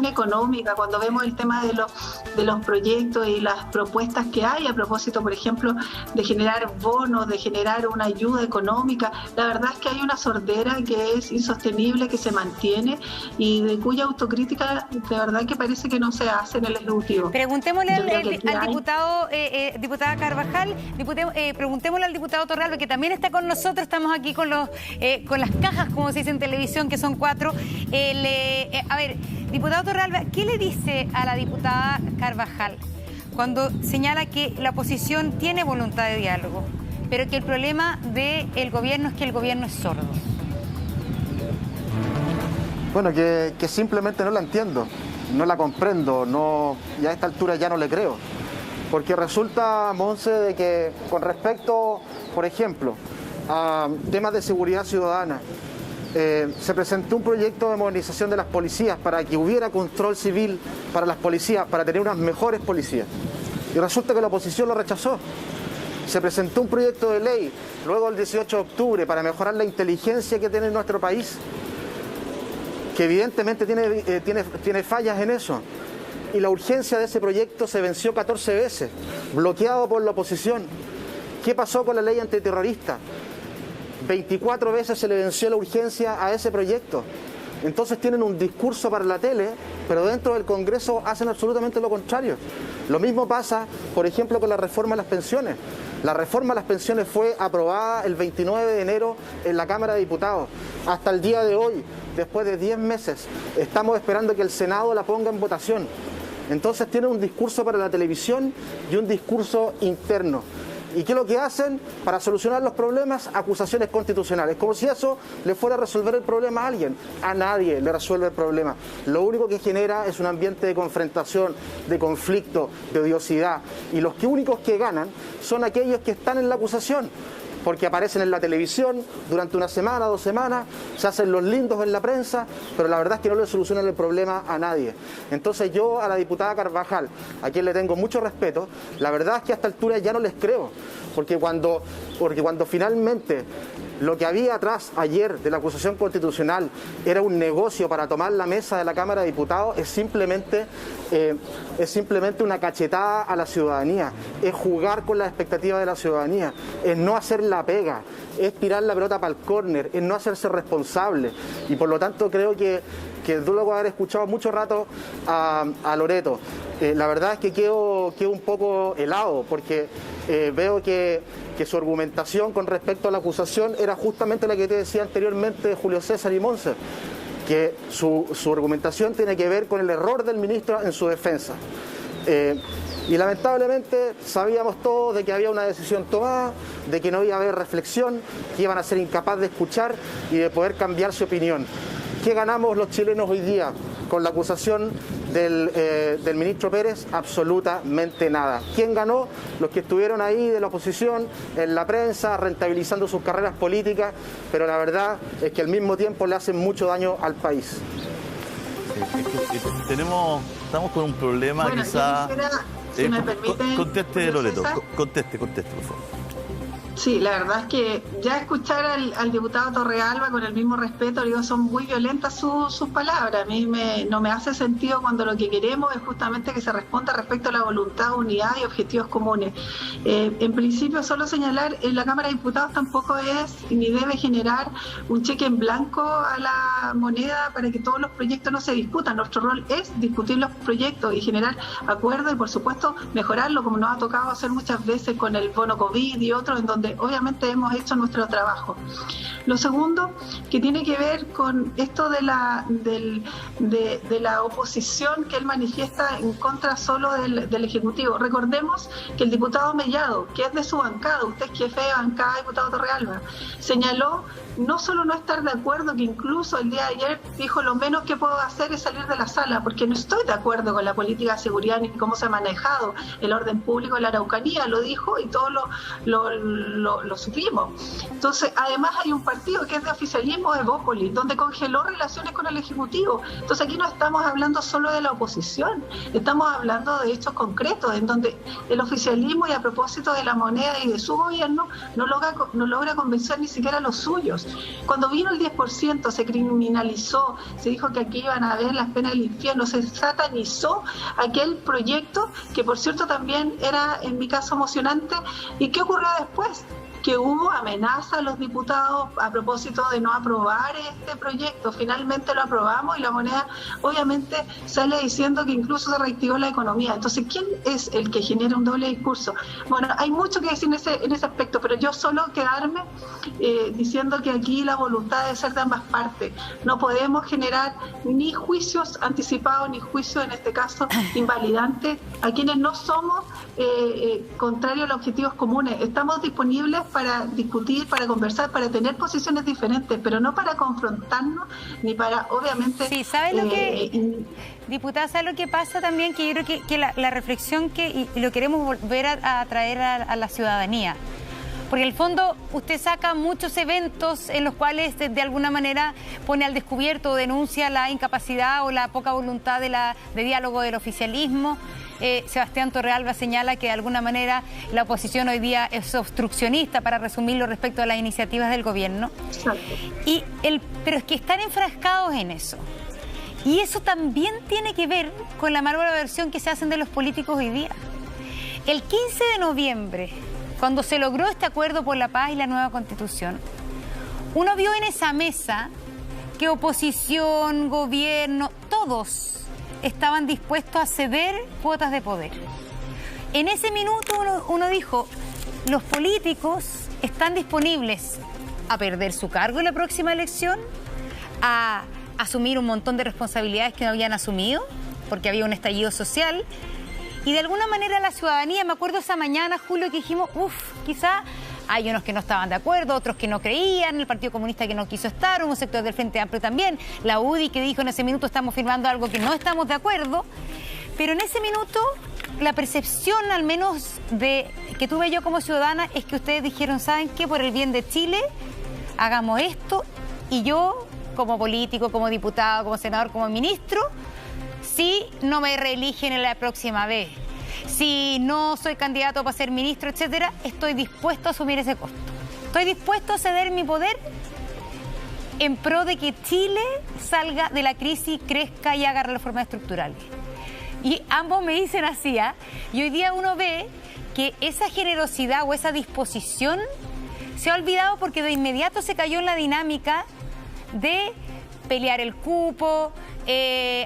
económica, cuando vemos el tema de los proyectos y las propuestas que hay a propósito, por ejemplo, de generar bonos, de generar una ayuda económica. La verdad es que hay una sordera que es insostenible, que se mantiene y de cuya autocrítica de verdad que parece que no se hace en el Ejecutivo. Preguntémosle al diputado, diputada Carvajal, preguntémosle al diputado Torralba, que también está con nosotros. Estamos aquí con las cajas, como se dice en televisión, que son 4. A ver, diputado Torralba, ¿qué le dice a la diputada Carvajal cuando señala que la oposición tiene voluntad de diálogo, pero que el problema del gobierno es que el gobierno es sordo? Bueno, que simplemente no la entiendo, no la comprendo, y a esta altura ya no le creo. Porque resulta, Monse, de que con respecto, por ejemplo, a temas de seguridad ciudadana, se presentó un proyecto de modernización de las policías para que hubiera control civil para las policías, para tener unas mejores policías. Y resulta que la oposición lo rechazó. Se presentó un proyecto de ley luego del 18 de octubre para mejorar la inteligencia que tiene nuestro país, que evidentemente tiene fallas en eso. Y la urgencia de ese proyecto se venció 14 veces, bloqueado por la oposición. ¿Qué pasó con la ley antiterrorista? 24 veces se le venció la urgencia a ese proyecto. Entonces tienen un discurso para la tele, pero dentro del Congreso hacen absolutamente lo contrario. Lo mismo pasa, por ejemplo, con la reforma de las pensiones. La reforma de las pensiones fue aprobada el 29 de enero en la Cámara de Diputados. Hasta el día de hoy, después de 10 meses, estamos esperando que el Senado la ponga en votación. Entonces tienen un discurso para la televisión y un discurso interno. ¿Y qué es lo que hacen? Para solucionar los problemas, acusaciones constitucionales. Como si eso le fuera a resolver el problema a alguien. A nadie le resuelve el problema. Lo único que genera es un ambiente de confrontación, de conflicto, de odiosidad. Y los únicos que ganan son aquellos que están en la acusación. Porque aparecen en la televisión durante una semana, 2 semanas, se hacen los lindos en la prensa, pero la verdad es que no le solucionan el problema a nadie. Entonces yo a la diputada Carvajal, a quien le tengo mucho respeto, la verdad es que a esta altura ya no les creo, porque cuando finalmente lo que había atrás ayer de la acusación constitucional era un negocio para tomar la mesa de la Cámara de Diputados, es simplemente una cachetada a la ciudadanía, es jugar con las expectativas de la ciudadanía, es no hacer la pega, es tirar la pelota para el córner, es no hacerse responsable. Y por lo tanto creo que luego de haber escuchado mucho rato a Loreto, la verdad es que quedo un poco helado, porque veo que su argumentación con respecto a la acusación era justamente la que te decía anteriormente de Julio César y Monse, que su argumentación tiene que ver con el error del ministro en su defensa. Y lamentablemente sabíamos todos de que había una decisión tomada, de que no iba a haber reflexión, que iban a ser incapaces de escuchar y de poder cambiar su opinión. ¿Qué ganamos los chilenos hoy día con la acusación del ministro Pérez? Absolutamente nada. ¿Quién ganó? Los que estuvieron ahí de la oposición, en la prensa, rentabilizando sus carreras políticas, pero la verdad es que al mismo tiempo le hacen mucho daño al país. Estamos con un problema, bueno, quizá. Si me permite, conteste, Loreto, conteste, por favor. Sí, la verdad es que ya escuchar al diputado Torrealba con el mismo respeto, digo, son muy violentas sus palabras. A mí no me hace sentido cuando lo que queremos es justamente que se responda respecto a la voluntad, unidad y objetivos comunes. En principio, solo señalar, en la Cámara de Diputados tampoco es ni debe generar un cheque en blanco a la moneda para que todos los proyectos no se discutan. Nuestro rol es discutir los proyectos y generar acuerdos y, por supuesto, mejorarlo, como nos ha tocado hacer muchas veces con el bono COVID y otros, en donde obviamente hemos hecho nuestro trabajo. Lo segundo, que tiene que ver con esto de la oposición que él manifiesta en contra solo del Ejecutivo. Recordemos que el diputado Mellado, que es de su bancada, usted es jefe de bancada, diputado Torrealba, señaló no solo no estar de acuerdo, que incluso el día de ayer dijo lo menos que puedo hacer es salir de la sala, porque no estoy de acuerdo con la política de seguridad ni cómo se ha manejado el orden público en la Araucanía, lo dijo y todos lo supimos. Entonces, además hay un partido que es de oficialismo, de Evópolis, donde congeló relaciones con el Ejecutivo. Entonces aquí no estamos hablando solo de la oposición, estamos hablando de hechos concretos, en donde el oficialismo, y a propósito de la moneda y de su gobierno, no logra convencer ni siquiera a los suyos. Cuando vino el 10%, se criminalizó, se dijo que aquí iban a haber las penas del infierno, se satanizó aquel proyecto, que por cierto también era, en mi caso, emocionante. ¿Y qué ocurrió después? Que hubo amenaza a los diputados a propósito de no aprobar este proyecto. Finalmente lo aprobamos y la moneda obviamente sale diciendo que incluso se reactivó la economía. Entonces, ¿quién es el que genera un doble discurso? Bueno, hay mucho que decir en ese aspecto, pero yo solo quedarme diciendo que aquí la voluntad debe ser de ambas partes. No podemos generar ni juicios anticipados, ni juicios, en este caso, invalidantes a quienes no somos contrarios a los objetivos comunes. Estamos disponibles para discutir, para conversar, para tener posiciones diferentes, pero no para confrontarnos, ni para, obviamente... Sí, ¿sabes lo que... Diputada, ¿sabe lo que pasa también? Que yo creo que la reflexión y lo queremos volver a traer a la ciudadanía. Porque en el fondo usted saca muchos eventos en los cuales de alguna manera pone al descubierto o denuncia la incapacidad o la poca voluntad de diálogo del oficialismo. Sebastián Torrealba señala que de alguna manera la oposición hoy día es obstruccionista, para resumirlo, respecto a las iniciativas del gobierno. Pero es que están enfrascados en eso. Y eso también tiene que ver con la mala versión que se hacen de los políticos hoy día. El 15 de noviembre, cuando se logró este acuerdo por la paz y la nueva Constitución, uno vio en esa mesa que oposición, gobierno, todos estaban dispuestos a ceder cuotas de poder. En ese minuto uno dijo, los políticos están disponibles a perder su cargo en la próxima elección, a asumir un montón de responsabilidades que no habían asumido, porque había un estallido social, y de alguna manera la ciudadanía, me acuerdo esa mañana, Julio, que dijimos, quizá hay unos que no estaban de acuerdo, otros que no creían, el Partido Comunista que no quiso estar, un sector del Frente Amplio también, la UDI que dijo en ese minuto estamos firmando algo que no estamos de acuerdo, pero en ese minuto la percepción, al menos que tuve yo como ciudadana, es que ustedes dijeron, ¿saben qué? Por el bien de Chile, hagamos esto, y yo, como político, como diputado, como senador, como ministro, si no me reeligen en la próxima vez, si no soy candidato para ser ministro, etcétera, estoy dispuesto a asumir ese costo. Estoy dispuesto a ceder mi poder en pro de que Chile salga de la crisis, crezca y haga reformas estructurales. Y ambos me dicen así, y hoy día uno ve que esa generosidad o esa disposición se ha olvidado porque de inmediato se cayó en la dinámica de pelear el cupo,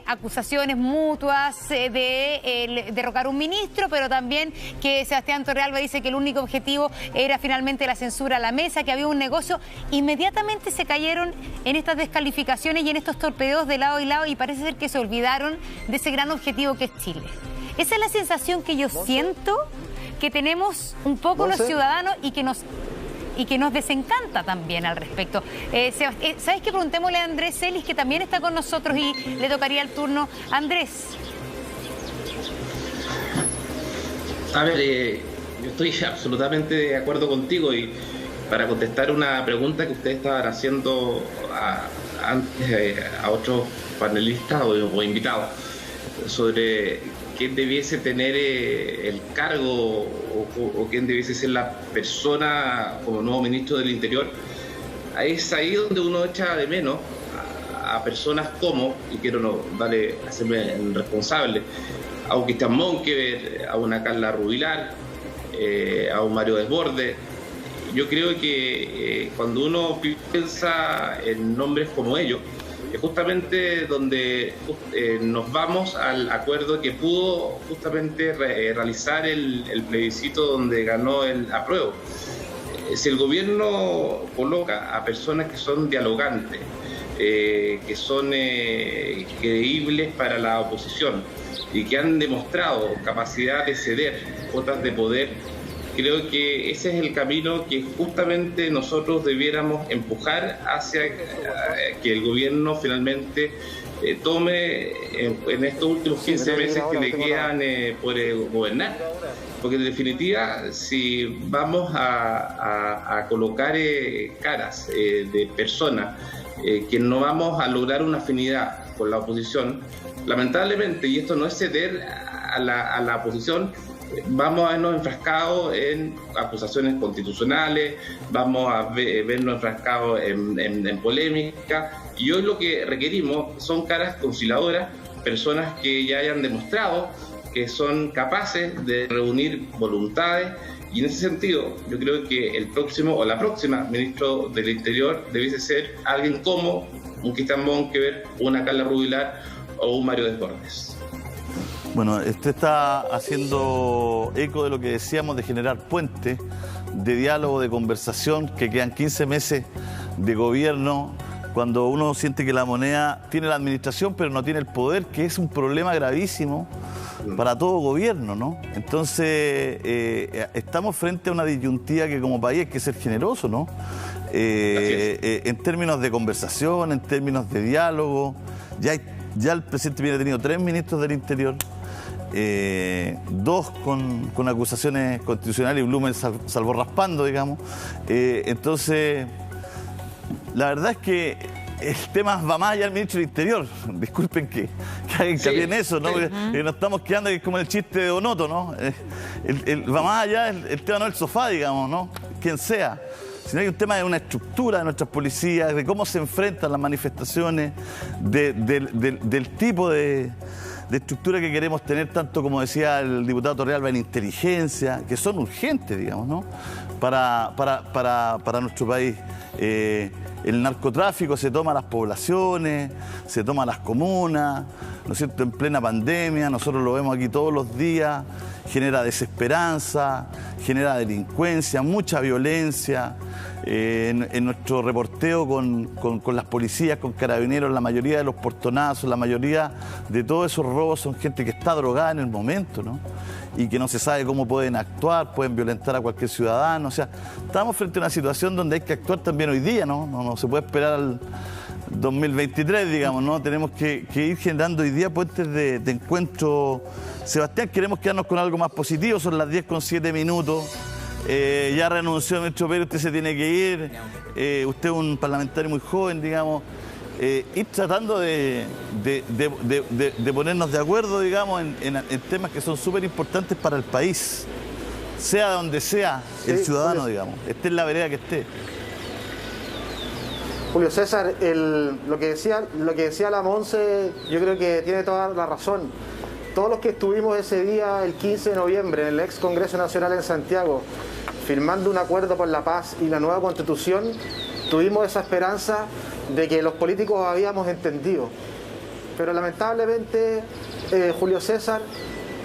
acusaciones mutuas de derrocar un ministro, pero también que Sebastián Torrealba dice que el único objetivo era finalmente la censura a la mesa, que había un negocio. Inmediatamente se cayeron en estas descalificaciones y en estos torpedeos de lado y lado, y parece ser que se olvidaron de ese gran objetivo que es Chile. Esa es la sensación que yo siento que tenemos un poco los ciudadanos y que nos desencanta también al respecto. ¿Sabes qué? Preguntémosle a Andrés Celis, que también está con nosotros y le tocaría el turno. Andrés. A ver, yo estoy absolutamente de acuerdo contigo, y para contestar una pregunta que ustedes estaban haciendo antes a otros panelistas o invitados sobre quién debiese tener el cargo o quién debiese ser la persona como nuevo ministro del Interior, es ahí donde uno echa de menos a personas como, y quiero hacerme responsable, a un Cristian Monkever, a una Carla Rubilar, a un Mario Desbordes. Yo creo que cuando uno piensa en nombres como ellos, es justamente donde nos vamos al acuerdo que pudo justamente realizar el plebiscito donde ganó el apruebo. Si el gobierno coloca a personas que son dialogantes, que son creíbles para la oposición y que han demostrado capacidad de ceder cuotas de poder, creo que ese es el camino que justamente nosotros debiéramos empujar hacia que el gobierno finalmente tome en estos últimos 15 meses que le quedan por gobernar. Porque en definitiva, si vamos a colocar caras de personas que no vamos a lograr una afinidad con la oposición, lamentablemente, y esto no es ceder a la oposición, vamos a vernos enfrascados en acusaciones constitucionales, vamos a vernos enfrascados en polémica, y hoy lo que requerimos son caras conciliadoras, personas que ya hayan demostrado que son capaces de reunir voluntades, y en ese sentido yo creo que el próximo o la próxima ministro del Interior debiese ser alguien como un Cristian Monkever, una Carla Rubilar o un Mario Desbordes. Bueno, usted está haciendo eco de lo que decíamos de generar puentes de diálogo, de conversación, que quedan 15 meses de gobierno, cuando uno siente que la moneda tiene la administración pero no tiene el poder, que es un problema gravísimo para todo gobierno, ¿no? Entonces, estamos frente a una disyuntiva que como país hay que ser generoso, ¿no? En términos de conversación, en términos de diálogo. Ya el presidente viene tenido 3 ministros del Interior. 2 con acusaciones constitucionales y Blumen salvó raspando, digamos. Entonces, la verdad es que el tema va más allá del ministro del Interior. Disculpen que hagan hincapié en eso, ¿no? Porque, nos estamos quedando, que es como el chiste de Donoto, ¿no? Va más allá, el tema no es el sofá, digamos, ¿no? Quien sea. Sino hay un tema de una estructura de nuestras policías, de cómo se enfrentan las manifestaciones, del tipo de estructura que queremos tener, tanto como decía el diputado Torrealba, en inteligencia, que son urgentes, digamos, ¿no? Para nuestro país. El narcotráfico se toma a las poblaciones, se toma a las comunas, ¿no es cierto?, en plena pandemia, nosotros lo vemos aquí todos los días, genera desesperanza, genera delincuencia, mucha violencia. En nuestro reporteo con las policías, con carabineros, la mayoría de los portonazos, la mayoría de todos esos robos son gente que está drogada en el momento, ¿no? Y que no se sabe cómo pueden actuar, pueden violentar a cualquier ciudadano. O sea, estamos frente a una situación donde hay que actuar también hoy día, ¿no? No se puede esperar al 2023, digamos, ¿no? Tenemos que ir generando hoy día puentes de encuentro. Sebastián, queremos quedarnos con algo más positivo, son las 10:07. Ya renunció el ministro Pérez, usted se tiene que ir. Usted es un parlamentario muy joven, digamos. Ir tratando de ponernos de acuerdo, digamos, en temas que son súper importantes para el país, sea donde sea el ciudadano, digamos, esté en la vereda que esté. Julio César, lo que decía la Monse, yo creo que tiene toda la razón. Todos los que estuvimos ese día, el 15 de noviembre, en el ex Congreso Nacional en Santiago, firmando un acuerdo por la paz y la nueva Constitución, tuvimos esa esperanza de que los políticos habíamos entendido. Pero lamentablemente, Julio César,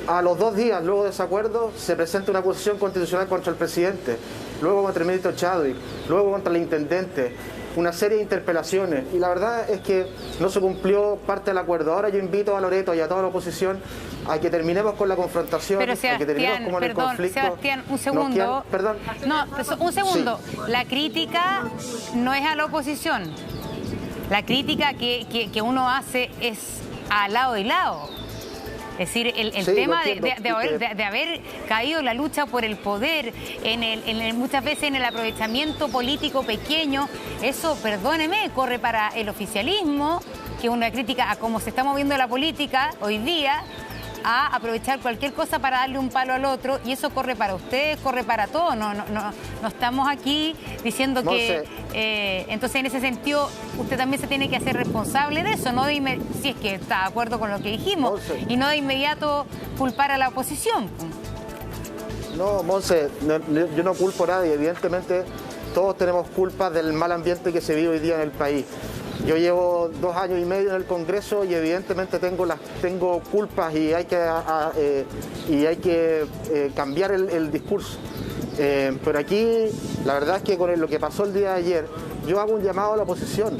a los 2 días luego de ese acuerdo, se presenta una acusación constitucional contra el presidente, luego contra el ministro Chadwick, luego contra el intendente, una serie de interpelaciones, y la verdad es que no se cumplió parte del acuerdo. Ahora yo invito a Loreto y a toda la oposición a que terminemos con la confrontación, pero Sebastián, a que terminemos con el conflicto. Sebastián, un segundo. Perdón. No, un segundo. Sí. La crítica no es a la oposición. La crítica que uno hace es a lado y lado. Es decir, el tema de haber caído en la lucha por el poder, muchas veces en el aprovechamiento político pequeño, eso, perdóneme, corre para el oficialismo, que es una crítica a cómo se está moviendo la política hoy día, a aprovechar cualquier cosa para darle un palo al otro, y eso corre para ustedes, corre para todos. No estamos aquí diciendo que... entonces, en ese sentido, usted también se tiene que hacer responsable de eso, no si es que está de acuerdo con lo que dijimos, y no de inmediato culpar a la oposición. No, Monse, yo no culpo a nadie. Evidentemente, todos tenemos culpa del mal ambiente que se vive hoy día en el país. Yo llevo 2 años y medio en el Congreso y evidentemente tengo culpas y hay que cambiar el discurso. Pero aquí la verdad es que con lo que pasó el día de ayer, yo hago un llamado a la oposición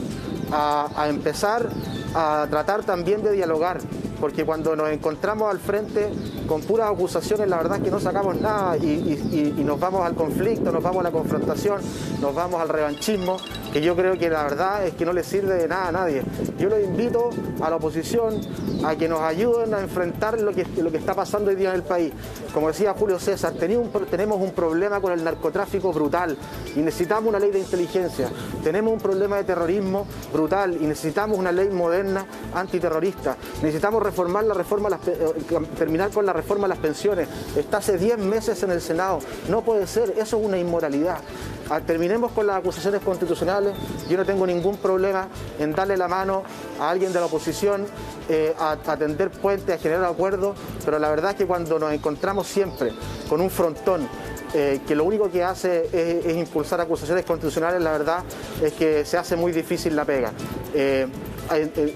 a empezar a tratar también de dialogar, porque cuando nos encontramos al frente con puras acusaciones, la verdad es que no sacamos nada y nos vamos al conflicto, nos vamos a la confrontación, nos vamos al revanchismo, que yo creo que la verdad es que no le sirve de nada a nadie. Yo les invito a la oposición a que nos ayuden a enfrentar lo que está pasando hoy día en el país. Como decía Julio César, tenemos un problema con el narcotráfico brutal y necesitamos una ley de inteligencia. Tenemos un problema de terrorismo brutal y necesitamos una ley moderna antiterrorista. Necesitamos terminar con la reforma a las pensiones. Está hace 10 meses en el Senado. No puede ser, eso es una inmoralidad. Terminemos con las acusaciones constitucionales. Yo no tengo ningún problema en darle la mano a alguien de la oposición, a tender puentes, a generar acuerdos, pero la verdad es que cuando nos encontramos siempre con un frontón que lo único que hace es impulsar acusaciones constitucionales, la verdad es que se hace muy difícil la pega.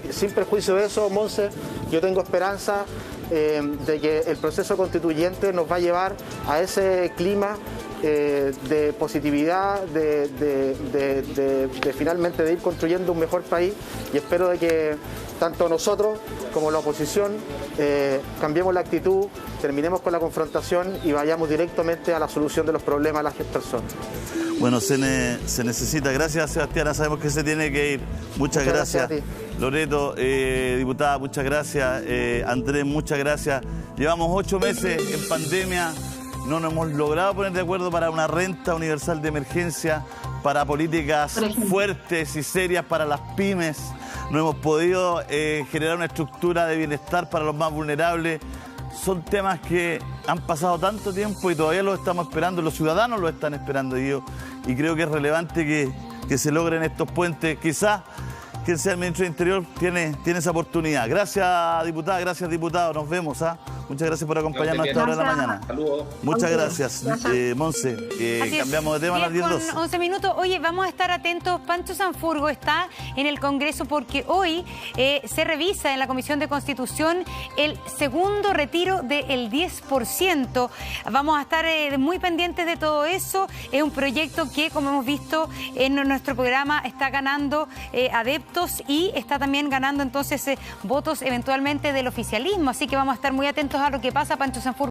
Sin perjuicio de eso, Monse, yo tengo esperanza de que el proceso constituyente nos va a llevar a ese clima de positividad, de finalmente de ir construyendo un mejor país, y espero de que tanto nosotros como la oposición cambiemos la actitud, terminemos con la confrontación y vayamos directamente a la solución de los problemas de las personas. Bueno, se necesita. Gracias, Sebastián. Sabemos que se tiene que ir. Muchas gracias. Loreto, diputada, muchas gracias. Andrés, muchas gracias. Llevamos 8 meses en pandemia, no nos hemos logrado poner de acuerdo para una renta universal de emergencia, para políticas fuertes y serias para las pymes. No hemos podido generar una estructura de bienestar para los más vulnerables. Son temas que han pasado tanto tiempo y todavía los estamos esperando, los ciudadanos los están esperando y creo que es relevante que se logren estos puentes. Quizás quien sea el ministro del Interior tiene esa oportunidad. Gracias, diputada, gracias, diputado. Nos vemos. Muchas gracias por acompañarnos a esta hora de la mañana. Saludos. Muchas gracias, Monse. Cambiamos de tema a las 10:12. 11 minutos. Oye, vamos a estar atentos. Pancho Sanfurgo está en el Congreso porque hoy se revisa en la Comisión de Constitución el segundo retiro del 10%. Vamos a estar muy pendientes de todo eso. Es un proyecto que, como hemos visto en nuestro programa, está ganando adeptos y está también ganando entonces votos eventualmente del oficialismo. Así que vamos a estar muy atentos a lo que pasa, Pancho Sanfurgo.